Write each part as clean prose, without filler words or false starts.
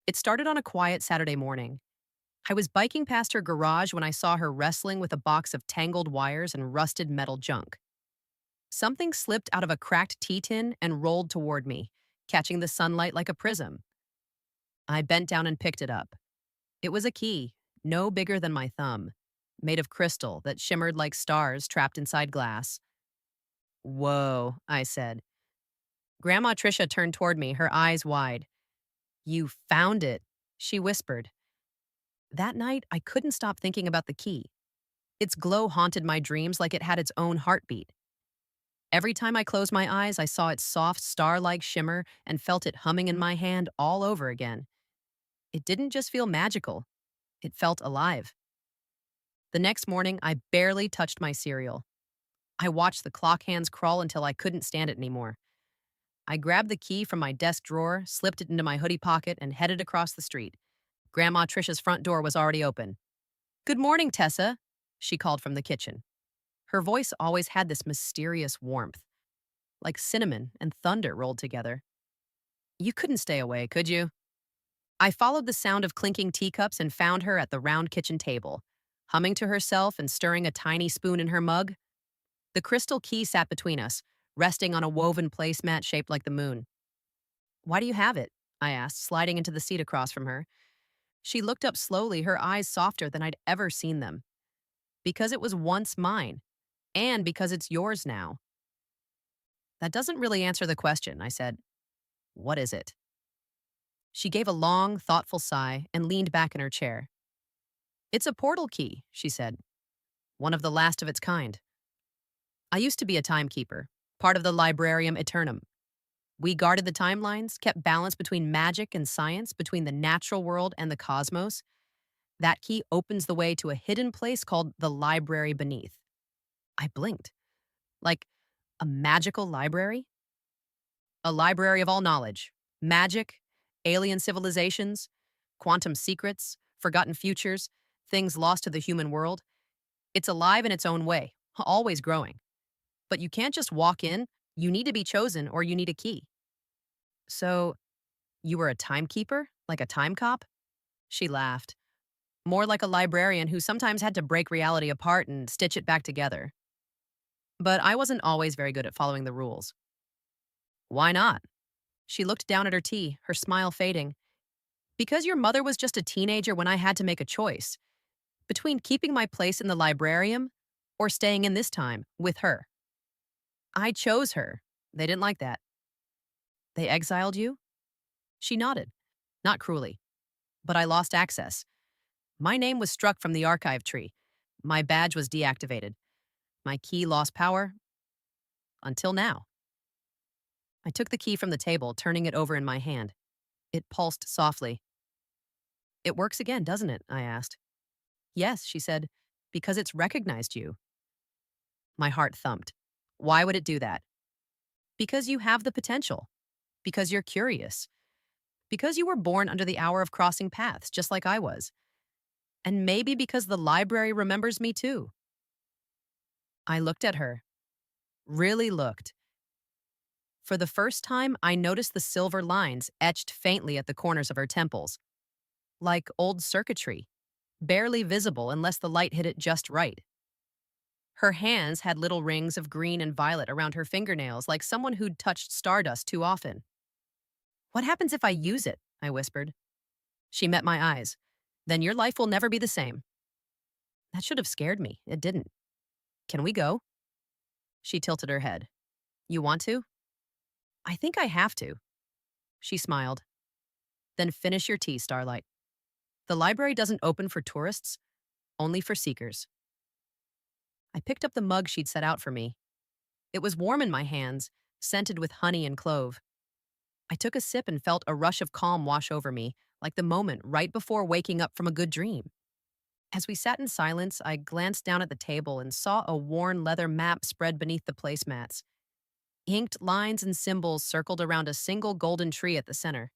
It started on a quiet Saturday morning. I was biking past her garage when I saw her wrestling with a box of tangled wires and rusted metal junk. Something slipped out of a cracked tea tin and rolled toward me, catching the sunlight like a prism. I bent down and picked it up. It was a key, no bigger than my thumb, made of crystal that shimmered like stars trapped inside glass. Whoa, I said. Grandma Tricia turned toward me, her eyes wide. You found it, she whispered. That night, I couldn't stop thinking about the key. Its glow haunted my dreams like it had its own heartbeat. Every time I closed my eyes, I saw its soft, star-like shimmer and felt it humming in my hand all over again. It didn't just feel magical, it felt alive. The next morning, I barely touched my cereal. I watched the clock hands crawl until I couldn't stand it anymore. I grabbed the key from my desk drawer, slipped it into my hoodie pocket, and headed across the street. Grandma Tricia's front door was already open. "Good morning, Tessa," she called from the kitchen. Her voice always had this mysterious warmth, like cinnamon and thunder rolled together. You couldn't stay away, could you? I followed the sound of clinking teacups and found her at the round kitchen table, humming to herself and stirring a tiny spoon in her mug. The crystal key sat between us, resting on a woven placemat shaped like the moon. "Why do you have it?" I asked, sliding into the seat across from her. She looked up slowly, her eyes softer than I'd ever seen them. "Because it was once mine, and because it's yours now." "That doesn't really answer the question," I said. "What is it?" She gave a long, thoughtful sigh and leaned back in her chair. "It's a portal key," she said. "One of the last of its kind. I used to be a timekeeper, part of the Librarium Aeternum. We guarded the timelines, kept balance between magic and science, between the natural world and the cosmos. That key opens the way to a hidden place called the library beneath." I blinked. "Like a magical library?" "A library of all knowledge. Magic, alien civilizations, quantum secrets, forgotten futures, things lost to the human world. It's alive in its own way, always growing. But you can't just walk in, you need to be chosen or you need a key." "So, you were a timekeeper? Like a time cop?" She laughed. "More like a librarian who sometimes had to break reality apart and stitch it back together. But I wasn't always very good at following the rules." "Why not?" She looked down at her tea, her smile fading. "Because your mother was just a teenager when I had to make a choice. Between keeping my place in the librarium or staying in this time with her. I chose her. They didn't like that." "They exiled you?" She nodded. "Not cruelly. But I lost access. My name was struck from the archive tree. My badge was deactivated. My key lost power. Until now." I took the key from the table, turning it over in my hand. It pulsed softly. "It works again, doesn't it?" I asked. "Yes," she said, "because it's recognized you." My heart thumped. "Why would it do that?" "Because you have the potential. Because you're curious. Because you were born under the hour of crossing paths, just like I was. And maybe because the library remembers me too." I looked at her. Really looked. For the first time, I noticed the silver lines etched faintly at the corners of her temples, like old circuitry, barely visible unless the light hit it just right. Her hands had little rings of green and violet around her fingernails, like someone who'd touched stardust too often. "What happens if I use it?" I whispered. She met my eyes. "Then your life will never be the same." That should have scared me. It didn't. "Can we go?" She tilted her head. "You want to?" "I think I have to." She smiled. "Then finish your tea, Starlight. The library doesn't open for tourists, only for seekers." I picked up the mug she'd set out for me. It was warm in my hands, scented with honey and clove. I took a sip and felt a rush of calm wash over me, like the moment right before waking up from a good dream. As we sat in silence, I glanced down at the table and saw a worn leather map spread beneath the placemats. Inked lines and symbols circled around a single golden tree at the center.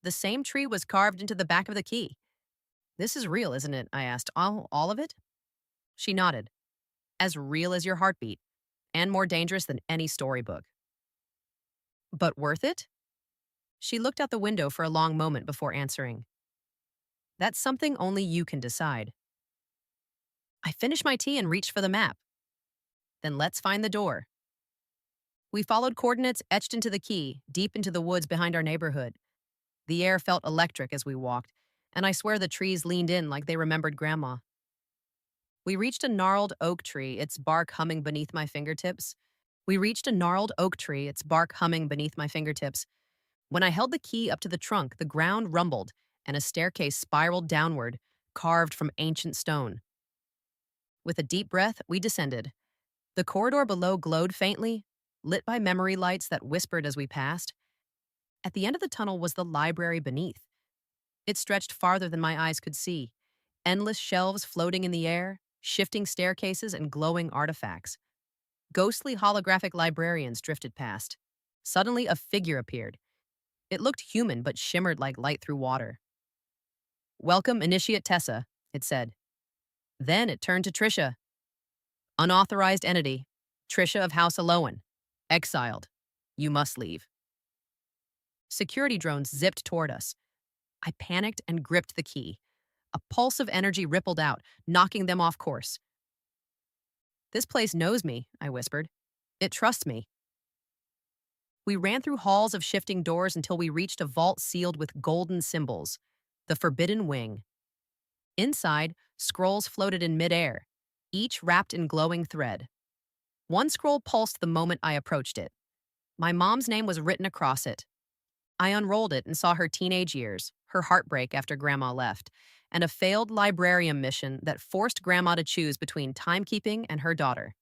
The same tree was carved into the back of the key. "This is real, isn't it?" I asked. All of it?" She nodded. "As real as your heartbeat, and more dangerous than any storybook." "But worth it?" She looked out the window for a long moment before answering. That's something only you can decide. I finished my tea and reached for the map. Then let's find the door. We followed coordinates etched into the key, deep into the woods behind our neighborhood. The air felt electric as we walked, and I swear the trees leaned in like they remembered Grandma. We reached a gnarled oak tree, its bark humming beneath my fingertips. When I held the key up to the trunk, the ground rumbled, and a staircase spiraled downward, carved from ancient stone. With a deep breath, we descended. The corridor below glowed faintly, lit by memory lights that whispered as we passed. At the end of the tunnel was the library beneath. It stretched farther than my eyes could see. Endless shelves floating in the air, shifting staircases, and glowing artifacts. Ghostly holographic librarians drifted past. Suddenly, a figure appeared. It looked human but shimmered like light through water. "Welcome, Initiate Tessa," it said. Then it turned to Trisha. "Unauthorized entity. Trisha of House Aloan. Exiled. You must leave." Security drones zipped toward us. I panicked and gripped the key. A pulse of energy rippled out, knocking them off course. "This place knows me," I whispered. "It trusts me." We ran through halls of shifting doors until we reached a vault sealed with golden symbols, the Forbidden Wing. Inside, scrolls floated in midair, each wrapped in glowing thread. One scroll pulsed the moment I approached it. My mom's name was written across it. I unrolled it and saw her teenage years, her heartbreak after Grandma left, and a failed librarian mission that forced Grandma to choose between timekeeping and her daughter.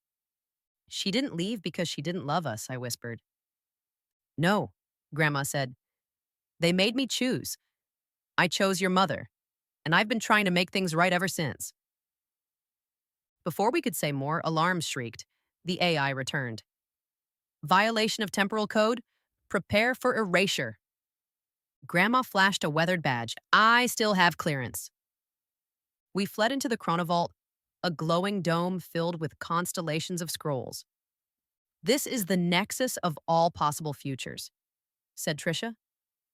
"She didn't leave because she didn't love us," I whispered. "No," Grandma said. "They made me choose. I chose your mother, and I've been trying to make things right ever since." Before we could say more, alarms shrieked. The AI returned. "Violation of temporal code? Prepare for erasure." Grandma flashed a weathered badge. "I still have clearance." We fled into the chronovault, a glowing dome filled with constellations of scrolls. "This is the nexus of all possible futures," said Trisha.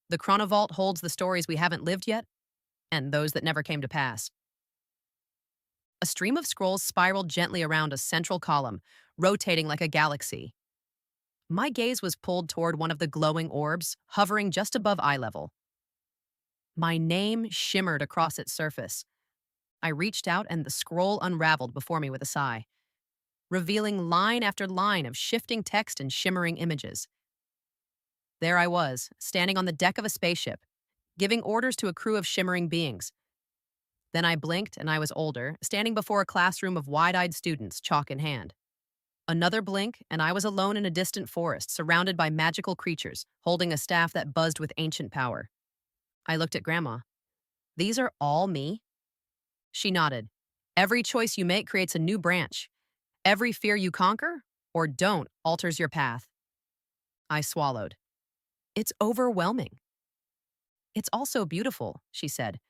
"The chronovault holds the stories we haven't lived yet, and those that never came to pass." A stream of scrolls spiraled gently around a central column, rotating like a galaxy. My gaze was pulled toward one of the glowing orbs, hovering just above eye level. My name shimmered across its surface. I reached out and the scroll unraveled before me with a sigh, revealing line after line of shifting text and shimmering images. There I was, standing on the deck of a spaceship, giving orders to a crew of shimmering beings. Then I blinked and I was older, standing before a classroom of wide-eyed students, chalk in hand. Another blink, and I was alone in a distant forest, surrounded by magical creatures, holding a staff that buzzed with ancient power. I looked at Grandma. "These are all me?" She nodded. "Every choice you make creates a new branch. Every fear you conquer, or don't, alters your path." I swallowed. "It's overwhelming." "It's also beautiful," she said.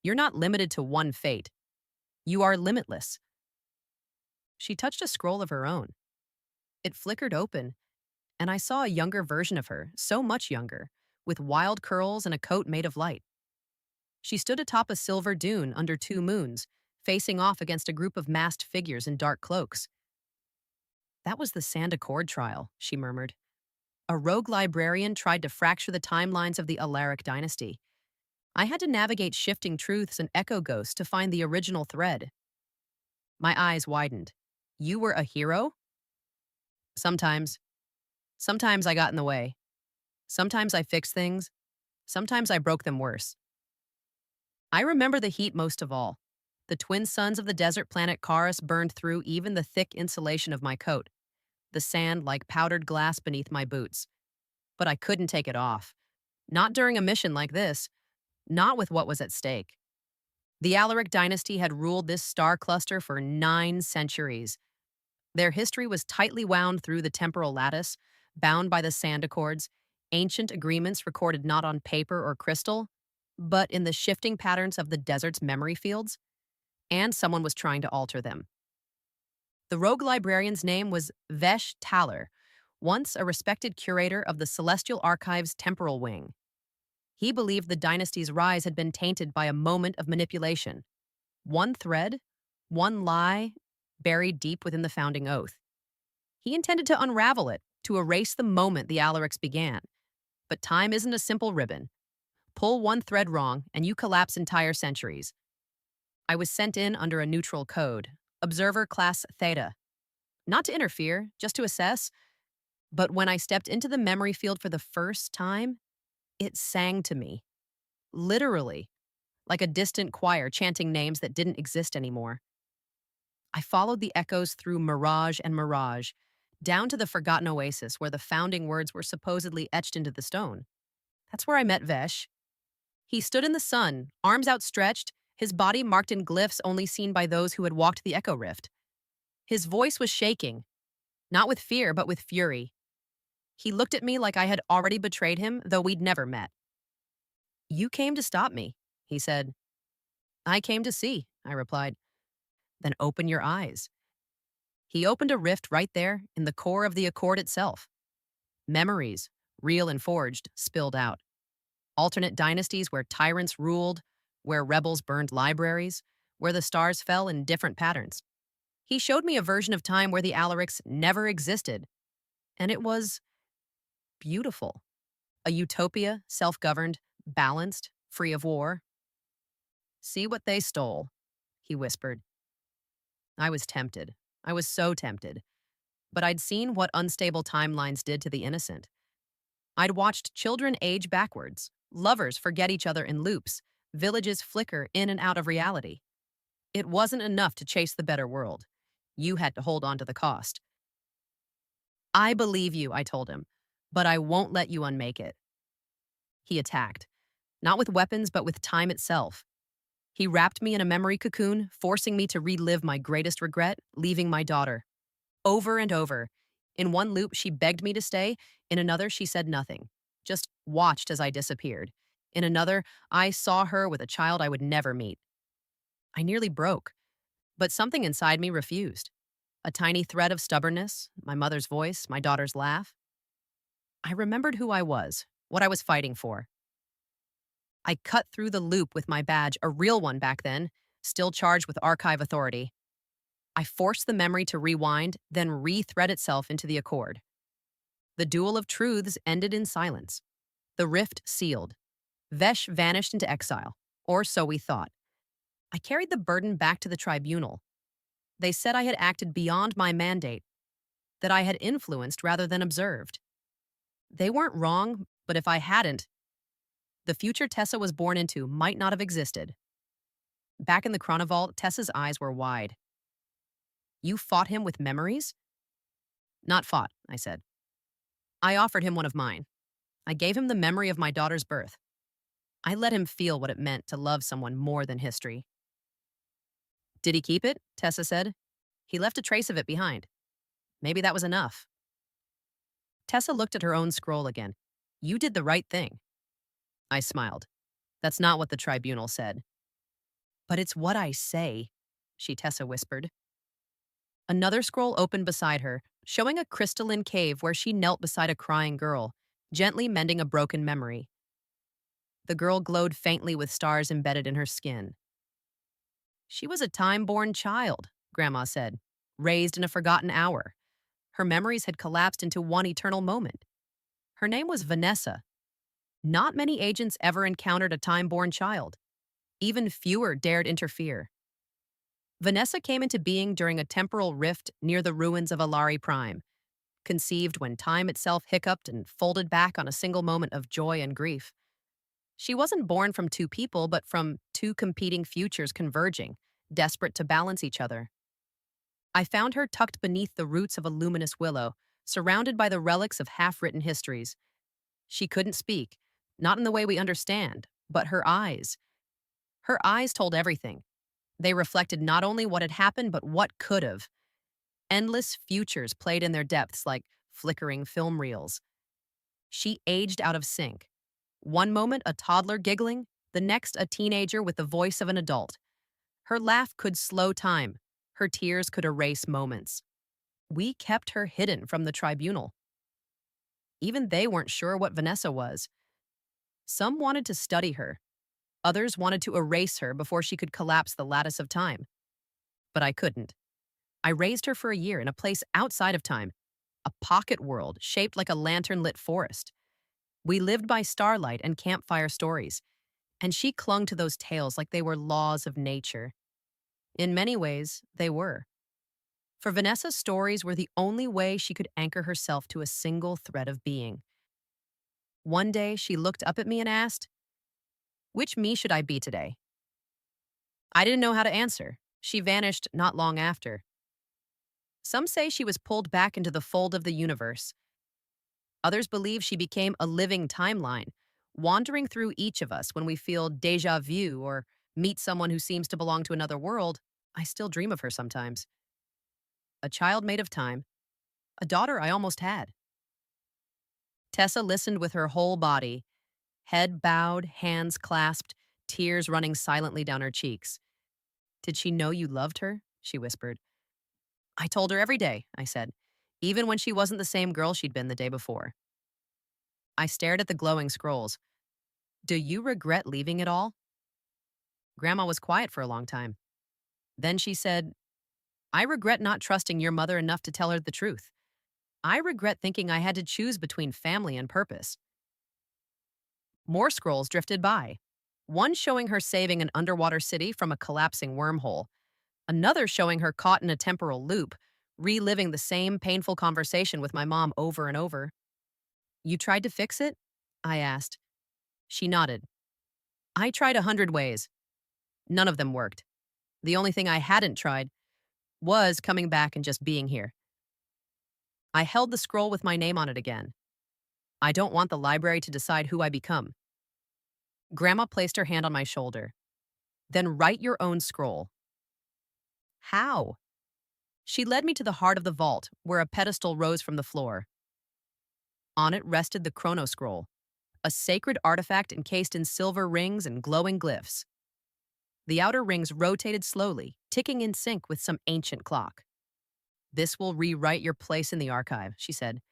"You're not limited to one fate. You are limitless." She touched a scroll of her own. It flickered open, and I saw a younger version of her, so much younger, with wild curls and a coat made of light. She stood atop a silver dune under two moons, facing off against a group of masked figures in dark cloaks. "That was the Sand Accord trial," she murmured. "A rogue librarian tried to fracture the timelines of the Alaric dynasty. I had to navigate shifting truths and echo ghosts to find the original thread." My eyes widened. "You were a hero?" "Sometimes. Sometimes I got in the way. Sometimes I fixed things. Sometimes I broke them worse. I remember the heat most of all. The twin suns of the desert planet Charis burned through even the thick insulation of my coat, the sand like powdered glass beneath my boots. But I couldn't take it off. Not during a mission like this. Not with what was at stake. The Alaric dynasty had ruled this star cluster for 9 centuries. Their history was tightly wound through the temporal lattice, bound by the sand accords, ancient agreements recorded not on paper or crystal, but in the shifting patterns of the desert's memory fields, and someone was trying to alter them. The rogue librarian's name was Vesh Taller, once a respected curator of the Celestial Archive's temporal wing. He believed the dynasty's rise had been tainted by a moment of manipulation. One thread, one lie, buried deep within the founding oath. He intended to unravel it, to erase the moment the Alarics began. But time isn't a simple ribbon. Pull one thread wrong, and you collapse entire centuries. I was sent in under a neutral code, Observer Class Theta. Not to interfere, just to assess. But when I stepped into the memory field for the first time, it sang to me. Literally, like a distant choir chanting names that didn't exist anymore. I followed the echoes through mirage and mirage, down to the forgotten oasis where the founding words were supposedly etched into the stone. That's where I met Vesh. He stood in the sun, arms outstretched, his body marked in glyphs only seen by those who had walked the echo rift. His voice was shaking, not with fear, but with fury. He looked at me like I had already betrayed him, though we'd never met. "You came to stop me," he said. "I came to see," I replied. "Then open your eyes." He opened a rift right there in the core of the Accord itself. Memories, real and forged, spilled out. Alternate dynasties where tyrants ruled, where rebels burned libraries, where the stars fell in different patterns. He showed me a version of time where the Alarics never existed, and it was beautiful. A utopia, self-governed, balanced, free of war. "See what they stole," he whispered. I was tempted. I was so tempted. But I'd seen what unstable timelines did to the innocent. I'd watched children age backwards, lovers forget each other in loops, villages flicker in and out of reality. It wasn't enough to chase the better world. You had to hold on to the cost. "I believe you," I told him, "but I won't let you unmake it." He attacked, not with weapons, but with time itself. He wrapped me in a memory cocoon, forcing me to relive my greatest regret, leaving my daughter. Over and over. In one loop, she begged me to stay. In another, she said nothing, just watched as I disappeared. In another, I saw her with a child I would never meet. I nearly broke, but something inside me refused. A tiny thread of stubbornness, my mother's voice, my daughter's laugh. I remembered who I was, what I was fighting for. I cut through the loop with my badge, a real one back then, still charged with archive authority. I forced the memory to rewind, then re-thread itself into the Accord. The duel of truths ended in silence. The rift sealed. Vesh vanished into exile, or so we thought. I carried the burden back to the tribunal. They said I had acted beyond my mandate, that I had influenced rather than observed. They weren't wrong, but if I hadn't, the future Tessa was born into might not have existed. Back in the chronovault, Tessa's eyes were wide. "You fought him with memories?" "Not fought," I said. "I offered him one of mine. I gave him the memory of my daughter's birth. I let him feel what it meant to love someone more than history." "Did he keep it?" Tessa said. "He left a trace of it behind. Maybe that was enough." Tessa looked at her own scroll again. "You did the right thing." I smiled. "That's not what the tribunal said." "But it's what I say," Tessa whispered. Another scroll opened beside her, showing a crystalline cave where she knelt beside a crying girl, gently mending a broken memory. The girl glowed faintly with stars embedded in her skin. "She was a time-born child," Grandma said, "raised in a forgotten hour. Her memories had collapsed into one eternal moment. Her name was Vanessa. Not many agents ever encountered a time-born child. Even fewer dared interfere. Vanessa came into being during a temporal rift near the ruins of Alari Prime, conceived when time itself hiccuped and folded back on a single moment of joy and grief. She wasn't born from two people, but from two competing futures converging, desperate to balance each other. I found her tucked beneath the roots of a luminous willow, surrounded by the relics of half-written histories. She couldn't speak, not in the way we understand, but her eyes. Her eyes told everything. They reflected not only what had happened, but what could have. Endless futures played in their depths like flickering film reels. She aged out of sync. One moment a toddler giggling, the next a teenager with the voice of an adult. Her laugh could slow time. Her tears could erase moments. We kept her hidden from the tribunal. Even they weren't sure what Vanessa was. Some wanted to study her, others wanted to erase her before she could collapse the lattice of time. But I couldn't. I raised her for a year in a place outside of time, a pocket world shaped like a lantern-lit forest. We lived by starlight and campfire stories, and she clung to those tales like they were laws of nature. In many ways, they were. For Vanessa, stories were the only way she could anchor herself to a single thread of being. One day, she looked up at me and asked, "Which me should I be today?" I didn't know how to answer. She vanished not long after. Some say she was pulled back into the fold of the universe. Others believe she became a living timeline, wandering through each of us when we feel deja vu or meet someone who seems to belong to another world. I still dream of her sometimes. A child made of time, a daughter I almost had. Tessa listened with her whole body, head bowed, hands clasped, tears running silently down her cheeks. "Did she know you loved her?" she whispered. "I told her every day," I said, even when she wasn't the same girl she'd been the day before. I stared at the glowing scrolls. "Do you regret leaving it all?" Grandma was quiet for a long time. Then she said, "I regret not trusting your mother enough to tell her the truth. I regret thinking I had to choose between family and purpose." More scrolls drifted by, one showing her saving an underwater city from a collapsing wormhole, another showing her caught in a temporal loop, reliving the same painful conversation with my mom over and over. "You tried to fix it?" I asked. She nodded. "I tried 100 ways. None of them worked. The only thing I hadn't tried was coming back and just being here." I held the scroll with my name on it again. "I don't want the library to decide who I become." Grandma placed her hand on my shoulder. "Then write your own scroll." "How?" She led me to the heart of the vault, where a pedestal rose from the floor. On it rested the chrono scroll, a sacred artifact encased in silver rings and glowing glyphs. The outer rings rotated slowly, ticking in sync with some ancient clock. "This will rewrite your place in the archive," she said.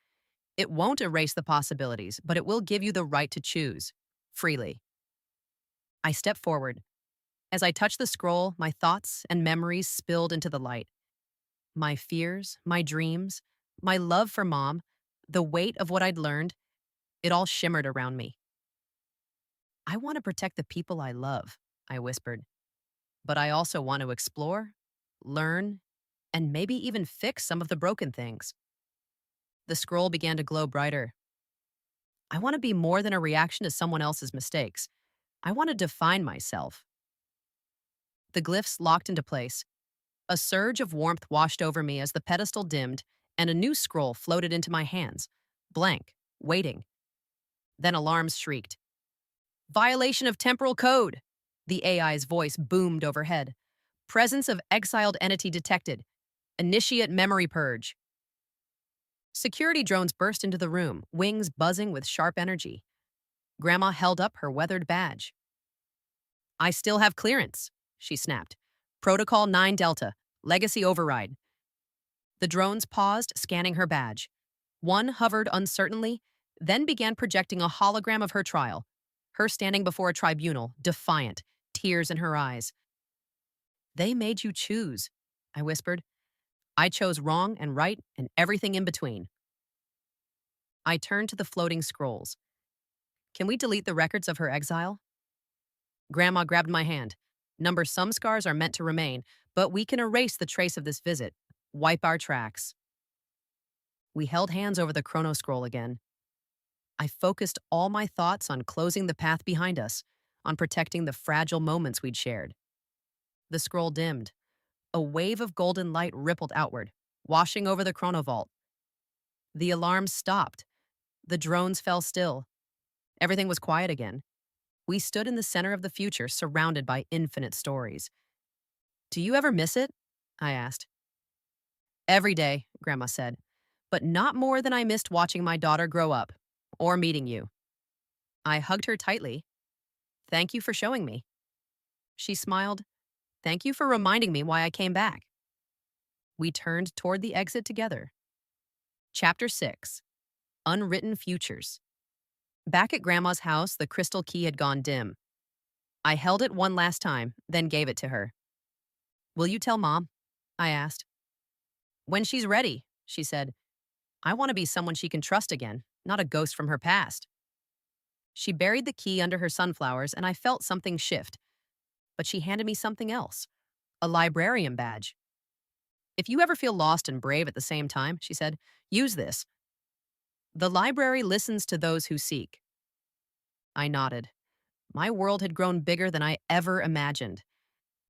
"It won't erase the possibilities, but it will give you the right to choose, freely." I stepped forward. As I touched the scroll, my thoughts and memories spilled into the light. My fears, my dreams, my love for Mom, the weight of what I'd learned, it all shimmered around me. "I want to protect the people I love," I whispered. "But I also want to explore, learn, and maybe even fix some of the broken things." The scroll began to glow brighter. "I want to be more than a reaction to someone else's mistakes. I want to define myself." The glyphs locked into place. A surge of warmth washed over me as the pedestal dimmed and a new scroll floated into my hands, blank, waiting. Then alarms shrieked. "Violation of temporal code!" The AI's voice boomed overhead. "Presence of exiled entity detected. Initiate memory purge." Security drones burst into the room, wings buzzing with sharp energy. Grandma held up her weathered badge. "I still have clearance," she snapped. "Protocol 9 Delta, legacy override." The drones paused, scanning her badge. One hovered uncertainly, then began projecting a hologram of her trial, her standing before a tribunal, defiant, tears in her eyes. "They made you choose," I whispered. "I chose wrong and right and everything in between." I turned to the floating scrolls. "Can we delete the records of her exile?" Grandma grabbed my hand. Some scars are meant to remain, but we can erase the trace of this visit, wipe our tracks." We held hands over the chrono scroll again. I focused all my thoughts on closing the path behind us, on protecting the fragile moments we'd shared. The scroll dimmed. A wave of golden light rippled outward, washing over the chrono vault. The alarms stopped. The drones fell still. Everything was quiet again. We stood in the center of the future, surrounded by infinite stories. "Do you ever miss it?" I asked. "Every day," Grandma said, "but not more than I missed watching my daughter grow up, or meeting you." I hugged her tightly. "Thank you for showing me." She smiled. "Thank you for reminding me why I came back." We turned toward the exit together. Chapter 6. Unwritten Futures. Back at Grandma's house, the crystal key had gone dim. I held it one last time, then gave it to her. Will you tell Mom? I asked. When she's ready, she said. I want to be someone she can trust again, not a ghost from her past. She buried the key under her sunflowers, and I felt something shift. But she handed me something else, a librarian badge. If you ever feel lost and brave at the same time, she said, use this. The library listens to those who seek. I nodded. My world had grown bigger than I ever imagined.